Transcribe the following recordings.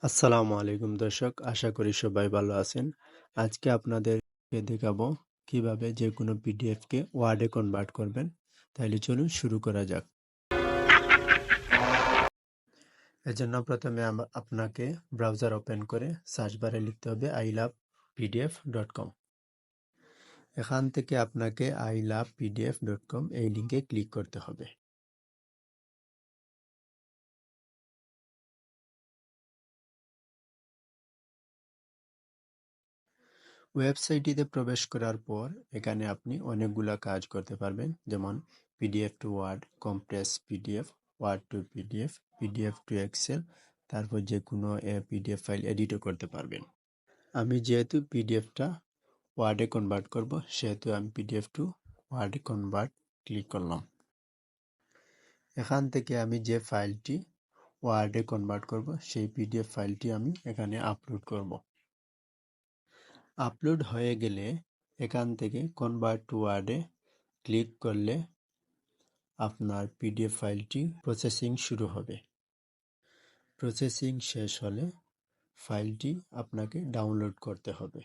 আসসালামু আলাইকুম দর্শক, আশা করি সবাই ভালো আছেন। আজকে আপনাদেরকে দেখাবো কিভাবে যে কোনো পিডিএফ কে ওয়ার্ডে কনভার্ট করবেন। তাইলে চলুন শুরু করা যাক। এজন্য প্রথমে আপনাকে ব্রাউজার ওপেন করে সার্চ বারে লিখতে হবে ilovepdf.com। এখান থেকে আপনাকে ilovepdf.com এই লিঙ্কে ক্লিক করতে হবে। ওয়েবসাইটটিতে প্রবেশ করার পর এখানে আপনি অনেকগুলা কাজ করতে পারবেন, যেমন PDF to Word, compress PDF, Word to PDF, PDF to Excel, তারপর যে কোনো পিডিএফ ফাইল এডিটও করতে পারবেন। আমি যেহেতু পিডিএফটা ওয়ার্ডে কনভার্ট করব, সেহেতু আমি পিডিএফ টু ওয়ার্ডে কনভার্ট ক্লিক করলাম। এখান থেকে আমি যে ফাইলটি ওয়ার্ডে কনভার্ট করব সেই পিডিএফ ফাইলটি আমি এখানে আপলোড করব। আপলোড হয়ে গেলে এখান থেকে কনভার্ট টু ওয়ার্ডে ক্লিক করলে আপনার পিডিএফ ফাইলটি প্রসেসিং শুরু হবে। প্রসেসিং শেষ হলে ফাইলটি আপনাকে ডাউনলোড করতে হবে।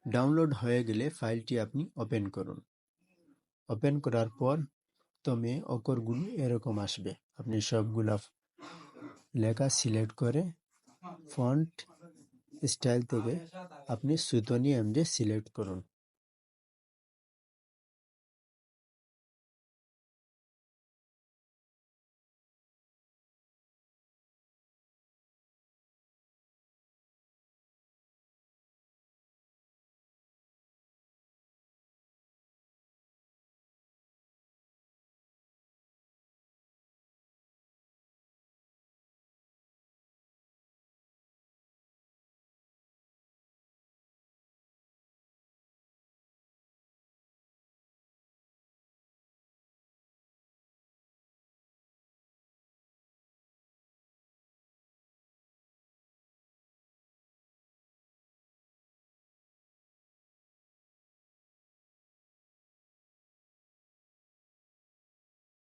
ডাউনলোড হয়ে গেলে ফাইলটি আপনি ওপেন করুন। ওপেন করার পর প্রথমে অক্ষরগুলো এরকম আসবে। আপনি সবগুলা লেখা সিলেক্ট করে ফন্ট স্টাইল থেকে আপনি সুতনি এমডি সিলেক্ট করুন।